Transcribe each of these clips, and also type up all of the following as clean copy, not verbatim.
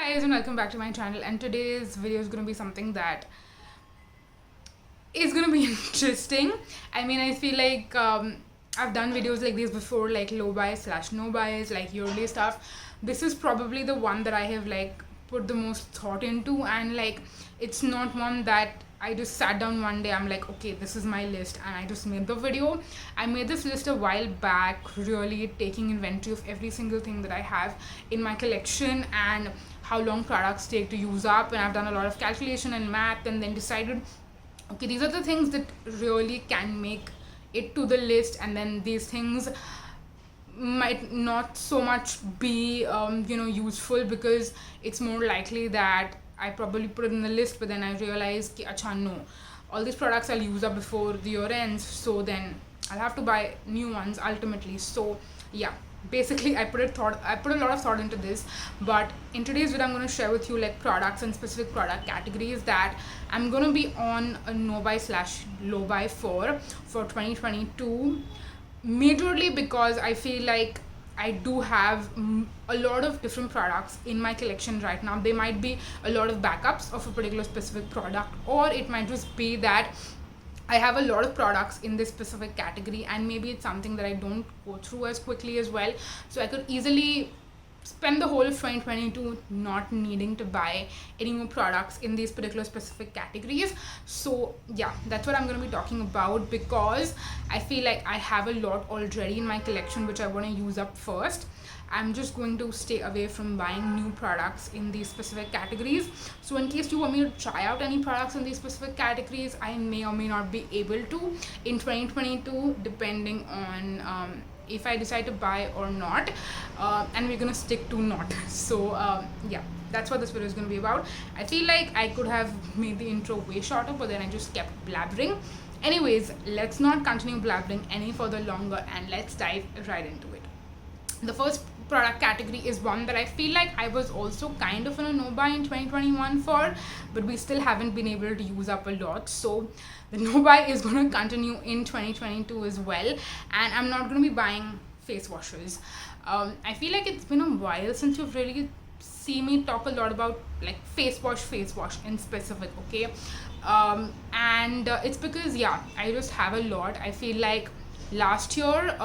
Guys, and welcome back to my channel, and today's video is going to be something that is going to be interesting. I feel like I've done videos like these before, like low bias slash no bias, like yearly stuff. This is probably the one that I have like put the most thought into, and like it's not one that I just sat down one day. I'm like, okay, this is my list, and I just made the video. I made this list a while back, really taking inventory of every single thing that I have in my collection and how long products take to use up. And I've done a lot of calculation and math, and then decided, okay, these are the things that really can make it to the list, and then these things might not so much be useful, because it's more likely that I probably put it in the list, but then I realized ki, acha, no, all these products I'll use up before the year ends, so then I'll have to buy new ones ultimately. So yeah, basically I put a lot of thought into this. But in today's video, I'm going to share with you like products and specific product categories that I'm going to be on a no buy slash low buy for 2022, majorly because I feel like I do have a lot of different products in my collection right now. They might be a lot of backups of a particular specific product, or it might just be that I have a lot of products in this specific category, and maybe it's something that I don't go through as quickly as well. So I could easily spend the whole of 2022 not needing to buy any more products in these particular specific categories. So yeah, that's what I'm going to be talking about, because I feel like I have a lot already in my collection which I want to use up first. I'm just going to stay away from buying new products in these specific categories. So in case you want me to try out any products in these specific categories, I may or may not be able to in 2022, depending on if I decide to buy or not, and we're gonna stick to not. So yeah, that's what this video is gonna be about. I feel like I could have made the intro way shorter, but then I just kept blabbering. Anyways, let's not continue blabbering any further longer, and let's dive right into it. The first product category is one that I feel like I was also kind of in a no buy in 2021 for, but we still haven't been able to use up a lot. So the no buy is going to continue in 2022 as well, and I'm not going to be buying face washes. I feel like it's been a while since you've really seen me talk a lot about like face wash in specific, okay? And it's because yeah, I just have a lot. I feel like last year,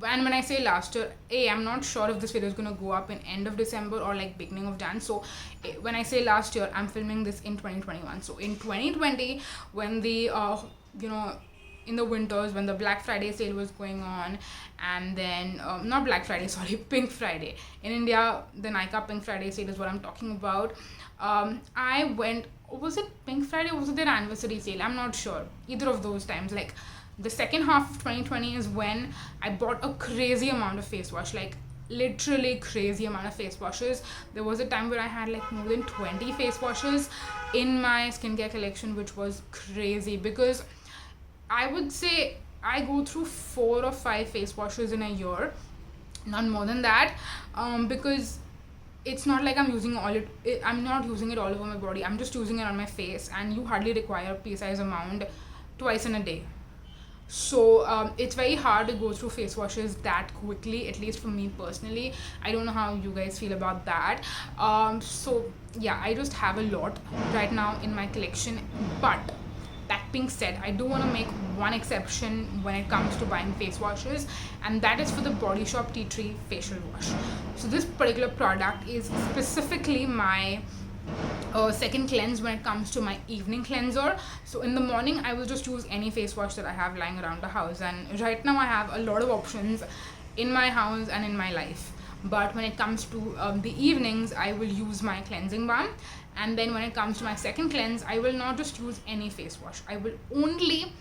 and when I say last year, I'm not sure if this video is going to go up in end of December or like beginning of Jan. So when I say last year, I'm filming this in 2021. So in 2020, when the in the winters, when the Black Friday sale was going on, and then not Black Friday, sorry, Pink Friday in India, the Nykaa Pink Friday sale is what I'm talking about. I went, was it Pink Friday or was it their anniversary sale? I'm not sure, either of those times. Like the second half of 2020 is when I bought a crazy amount of face wash, like literally crazy amount of face washes. There was a time where I had like more than 20 face washes in my skincare collection, which was crazy, because I would say I go through 4 or 5 face washes in a year, not more than that, because it's not like I'm not using it all over my body. I'm just using it on my face, and you hardly require a pea-sized amount twice in a day. So it's very hard to go through face washes that quickly, at least for me personally. I don't know how you guys feel about that. So yeah, I just have a lot right now in my collection. But that being said, I do want to make one exception when it comes to buying face washes, and that is for the Body Shop Tea Tree Facial Wash. So this particular product is specifically my second cleanse when it comes to my evening cleanser. So in the morning, I will just use any face wash that I have lying around the house, and right now I have a lot of options in my house and in my life. But when it comes to the evenings, I will use my cleansing balm, and then when it comes to my second cleanse, I will not just use any face wash. I will only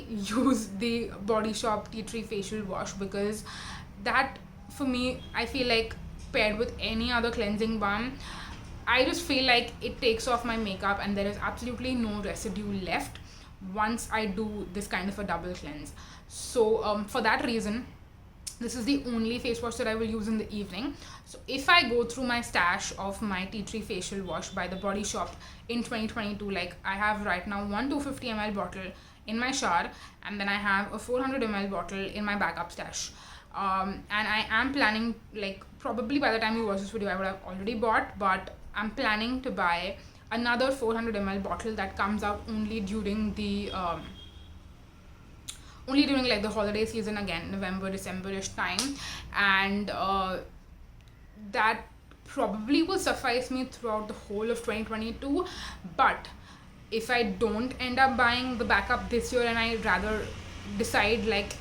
use the Body Shop Tea Tree Facial Wash, because that, for me, I feel like paired with any other cleansing balm, I just feel like it takes off my makeup and there is absolutely no residue left once I do this kind of a double cleanse. So for that reason, this is the only face wash that I will use in the evening. So if I go through my stash of my tea tree facial wash by the Body Shop in 2022, like I have right now one 250 ml bottle in my shower, and then I have a 400 ml bottle in my backup stash. And I am planning, like probably by the time you watch this video I would have already bought, but I'm planning to buy another 400 ml bottle that comes out only during the like the holiday season, again November December-ish time. And that probably will suffice me throughout the whole of 2022. But if I don't end up buying the backup this year and I rather decide like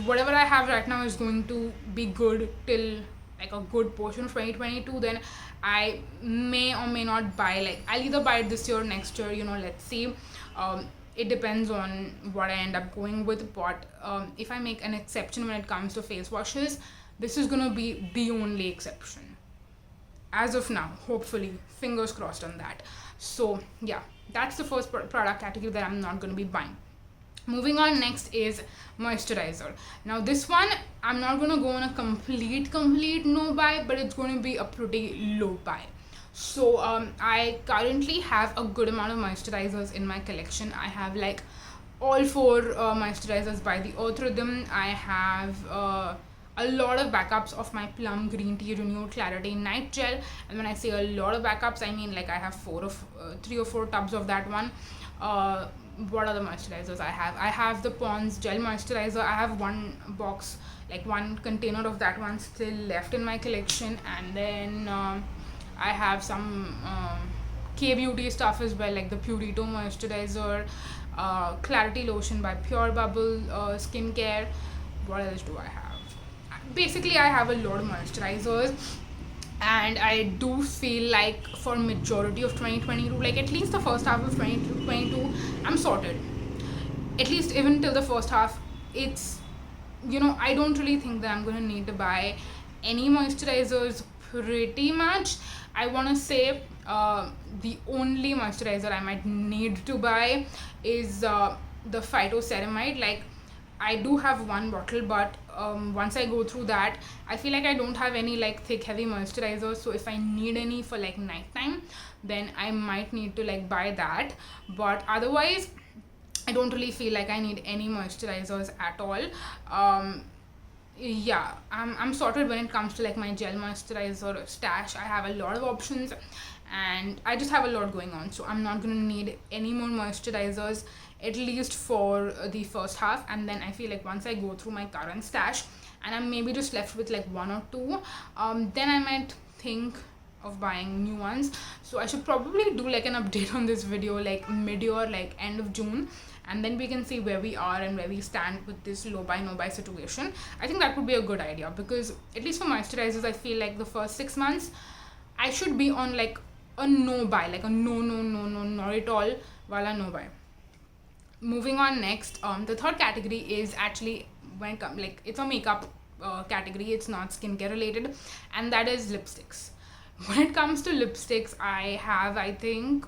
whatever I have right now is going to be good till like a good portion of 2022, then I may or may not buy, like I'll either buy it this year or next year, let's see. It depends on what I end up going with. But if I make an exception when it comes to face washes, this is gonna be the only exception as of now, hopefully, fingers crossed on that. So yeah, that's the first product category that I'm not going to be buying. Moving on, next is moisturizer. Now this one I'm not going to go on a complete no buy, but it's going to be a pretty low buy. So I currently have a good amount of moisturizers in my collection. I have like all 4 moisturizers by the Earth Rhythm. I have a lot of backups of my Plum Green Tea Renewed Clarity Night Gel. And when I say a lot of backups, I mean like I have 3 or 4 tubs of that one. What other moisturizers I have? I have the Pond's Gel Moisturizer. I have one box, like one container of that one still left in my collection. And then I have some K-Beauty stuff as well, like the Purito Moisturizer, Clarity Lotion by Pure Bubble Skincare. What else do I have? Basically I have a lot of moisturizers, and I do feel like for majority of 2022, like at least the first half of 2022, I'm sorted. At least even till the first half, it's, I don't really think that I'm going to need to buy any moisturizers pretty much. I want to say the only moisturizer I might need to buy is the phytoceramide. Like I do have one bottle, but once I go through that, I feel like I don't have any like thick heavy moisturizers. So if I need any for like nighttime, then I might need to like buy that. But otherwise, I don't really feel like I need any moisturizers at all. Yeah, I'm sorted when it comes to like my gel moisturizer stash. I have a lot of options, and I just have a lot going on, so I'm not gonna need any more moisturizers, at least for the first half. And then I feel like once I go through my current stash and I'm maybe just left with like 1 or 2, then I might think of buying new ones. So I should probably do like an update on this video like mid-year, like end of June, and then we can see where we are and where we stand with this low buy no buy situation. I think that would be a good idea, because at least for moisturizers, I feel like the first 6 months I should be on like a no buy, like a no not at all wala no buy. Moving on, next, the third category is actually, when it comes, like it's a makeup category, it's not skincare related, and that is lipsticks. When it comes to lipsticks, I have, I think,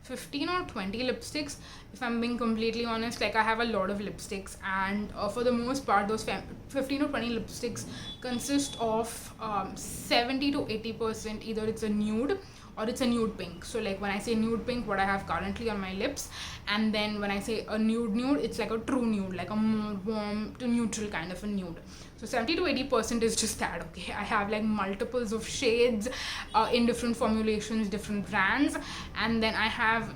15 or 20 lipsticks, if I'm being completely honest. Like I have a lot of lipsticks, and for the most part, those 15 or 20 lipsticks consist of 70 to 80% either it's a nude or it's a nude pink. So like when I say nude pink, what I have currently on my lips, and then when I say a nude, it's like a true nude, like a more warm to neutral kind of a nude. So 70 to 80% is just that, okay? I have like multiples of shades in different formulations, different brands, and then I have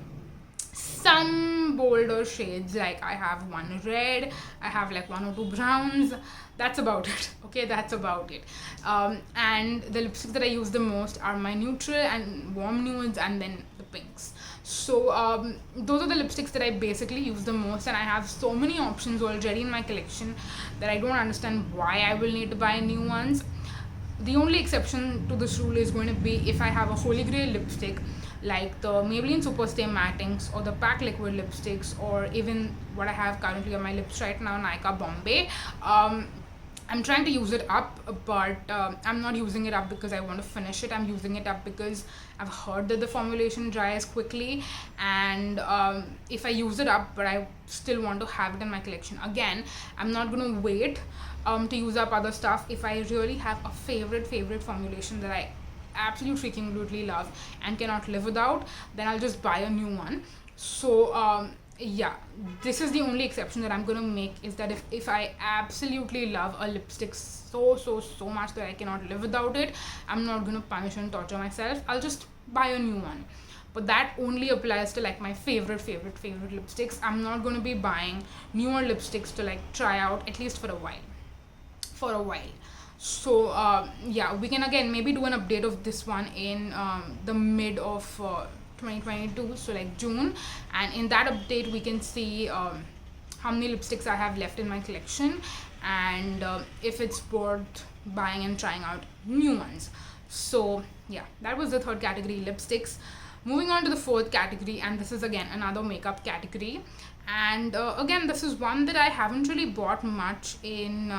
some bolder shades. Like I have one red, I have like 1 or 2 browns. That's about it, okay? That's about it. And the lipsticks that I use the most are my neutral and warm nudes, and then the pinks. So those are the lipsticks that I basically use the most, and I have so many options already in my collection that I don't understand why I will need to buy new ones. The only exception to this rule is going to be if I have a holy grail lipstick, like the Maybelline Superstay Matte Inks or the Pack Liquid lipsticks, or even what I have currently on my lips right now, Nykaa Bombay. I'm trying to use it up, but I'm not using it up because I want to finish it. I'm using it up because I've heard that the formulation dries quickly, and if I use it up but I still want to have it in my collection again, I'm not going to wait to use up other stuff. If I really have a favorite formulation that I absolutely freaking love and cannot live without, then I'll just buy a new one. So yeah, this is the only exception that I'm gonna make, is that if I absolutely love a lipstick so much that I cannot live without it, I'm not gonna punish and torture myself. I'll just buy a new one. But that only applies to like my favorite lipsticks. I'm not gonna be buying newer lipsticks to like try out, at least for a while. For a while. So yeah, we can again maybe do an update of this one in the mid of 2022, so like June, and in that update we can see how many lipsticks I have left in my collection, and if it's worth buying and trying out new ones. So yeah, that was the third category, lipsticks. Moving on to the fourth category, and this is again another makeup category, and again this is one that I haven't really bought much in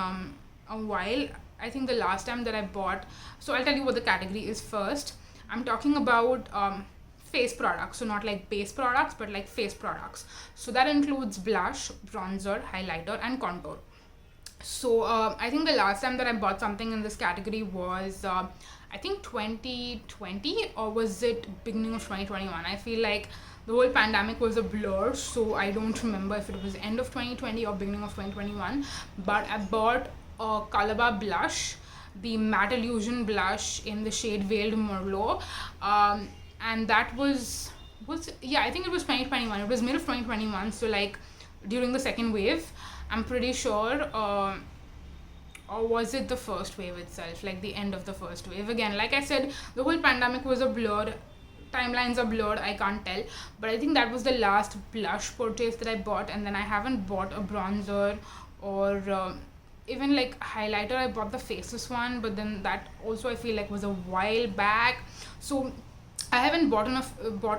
a while. I think the last time that I bought, so I'll tell you what the category is first. I'm talking about face products, so not like base products, but like face products. So that includes blush, bronzer, highlighter, and contour. So I think the last time that I bought something in this category was I think 2020, or was it beginning of 2021? I feel like the whole pandemic was a blur, so I don't remember if it was end of 2020 or beginning of 2021. But I bought a Calabar blush, the Matte Illusion blush in the shade Veiled Merlot, and that was yeah, I think it was 2021. It was mid of 2021, so like during the second wave, I'm pretty sure. Or was it the first wave itself, like the end of the first wave? Again, like I said, the whole pandemic was a blur, timelines are blurred, I can't tell, but I think that was the last blush purchase that I bought, and then I haven't bought a bronzer or even like highlighter. I bought the Faceless one, but then that also I feel like was a while back. So I haven't bought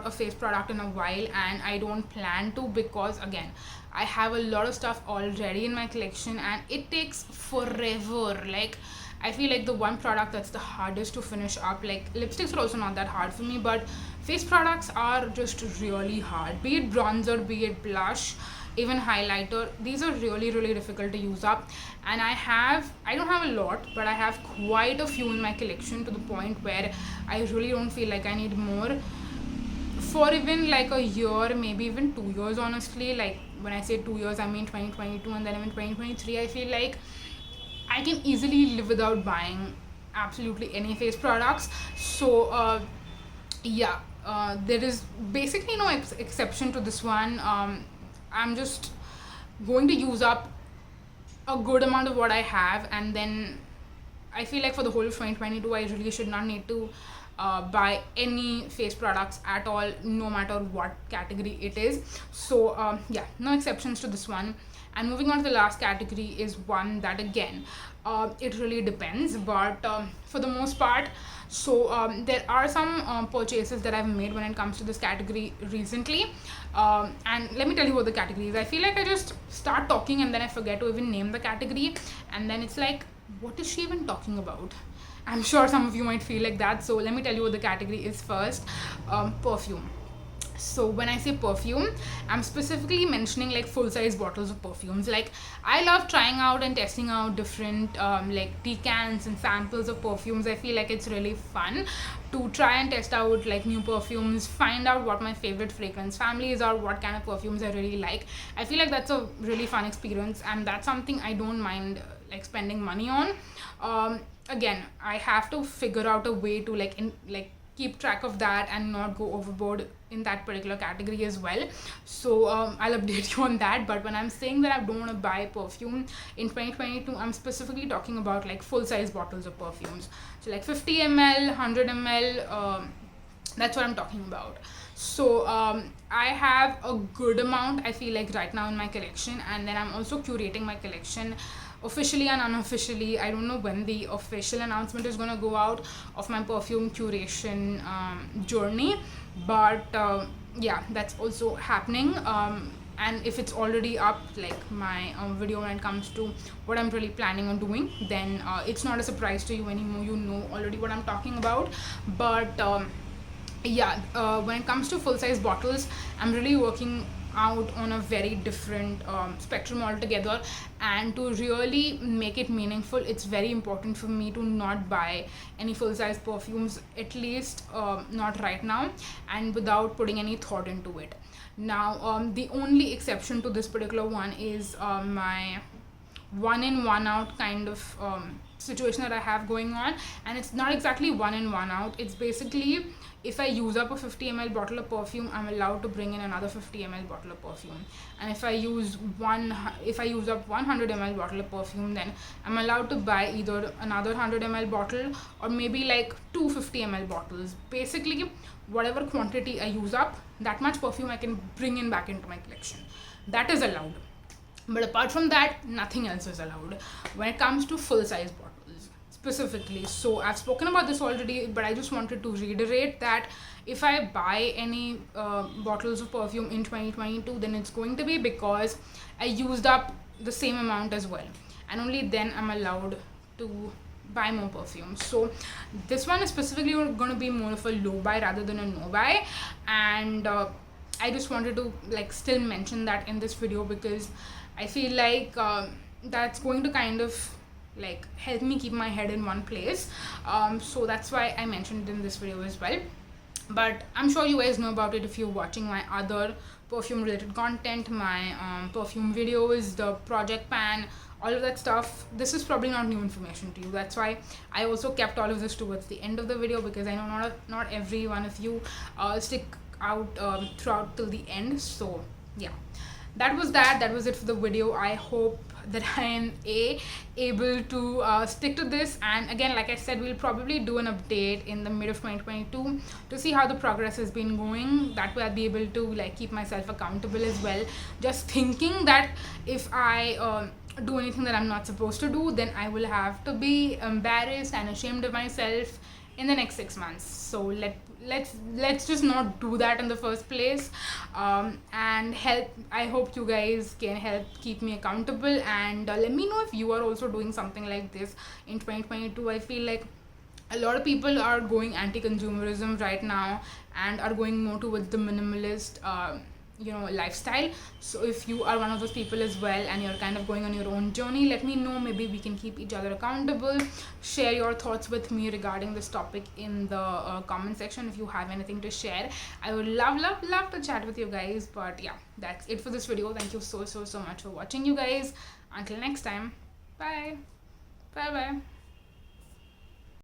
a face product in a while, and I don't plan to, because again, I have a lot of stuff already in my collection and it takes forever. Like I feel like the one product that's the hardest to finish up, like lipsticks are also not that hard for me, but face products are just really hard. Be it bronzer, be it blush, even highlighter, these are really difficult to use up. And I don't have a lot, but I have quite a few in my collection, to the point where I really don't feel like I need more for even like a year, maybe even 2 years, honestly. Like when I say 2 years, I mean 2022, and then even 2023. I feel like I can easily live without buying absolutely any face products. So yeah, there is basically no exception to this one. I'm just going to use up a good amount of what I have, and then I feel like for the whole of 2022, I really should not need to buy any face products at all, no matter what category it is. So yeah, no exceptions to this one. And moving on to the last category is one that again, it really depends, but for the most part, so there are some purchases that I've made when it comes to this category recently, and let me tell you what the category is. I feel like I just start talking and then I forget to even name the category, and then it's like, what is she even talking about? I'm sure some of you might feel like that, so let me tell you what the category is first. Perfume. So when I say perfume, I'm specifically mentioning like full-size bottles of perfumes. Like I love trying out and testing out different like decants and samples of perfumes. I feel like it's really fun to try and test out like new perfumes, find out what my favorite fragrance families are, what kind of perfumes I really like. I feel like that's a really fun experience, and that's something I don't mind like spending money on. Again, I have to figure out a way to keep track of that and not go overboard in that particular category as well. So I'll update you on that. But when I'm saying that I don't want to buy perfume in 2022, I'm specifically talking about like full-size bottles of perfumes. So like 50 ml, 100 ml, that's what I'm talking about. So I have a good amount, I feel like, right now in my collection, and then I'm also curating my collection officially and unofficially. I don't know when the official announcement is going to go out of my perfume curation journey, but yeah, that's also happening. And if it's already up, like my video when it comes to what I'm really planning on doing, then it's not a surprise to you anymore. You know already what I'm talking about. But yeah, when it comes to full-size bottles, I'm really working out on a very different spectrum altogether. And to really make it meaningful, it's very important for me to not buy any full size perfumes, at least not right now, and without putting any thought into it. Now the only exception to this particular one is my one in one out kind of situation that I have going on. And it's not exactly one in one out, it's basically if I use up a 50 ml bottle of perfume, I'm allowed to bring in another 50 ml bottle of perfume. And if I use up 100 ml bottle of perfume, then I'm allowed to buy either another 100 ml bottle or maybe like 250 ml bottles. Basically, whatever quantity I use up, that much perfume I can bring in back into my collection. That is allowed. But apart from that, nothing else is allowed when it comes to full size bottles specifically. So I've spoken about this already, but I just wanted to reiterate that if I buy any bottles of perfume in 2022, then it's going to be because I used up the same amount as well, and only then I'm allowed to buy more perfume. So this one is specifically going to be more of a low buy rather than a no buy. And I just wanted to like still mention that in this video, because I feel like that's going to kind of like help me keep my head in one place. So that's why I mentioned it in this video as well. But I'm sure you guys know about it if you're watching my other perfume related content, my perfume videos, the project pan, all of that stuff. This is probably not new information to you. That's why I also kept all of this towards the end of the video, because I know not every one of you stick out throughout till the end. So yeah, that was it for the video. I hope that I am able to stick to this. And again, like I said, we'll probably do an update in the mid of 2022 to see how the progress has been going. That way I'll be able to like keep myself accountable as well. Just thinking that if I do anything that I'm not supposed to do, then I will have to be embarrassed and ashamed of myself in the next 6 months. So let's just not do that in the first place. And I hope you guys can help keep me accountable, and let me know if you are also doing something like this in 2022. I feel like a lot of people are going anti-consumerism right now and are going more towards the minimalist lifestyle. So if you are one of those people as well and you're kind of going on your own journey, let me know. Maybe we can keep each other accountable. Share your thoughts with me regarding this topic in the comment section if you have anything to share. I would love to chat with you guys. But yeah, that's it for this video. Thank you so much for watching, you guys. Until next time, bye.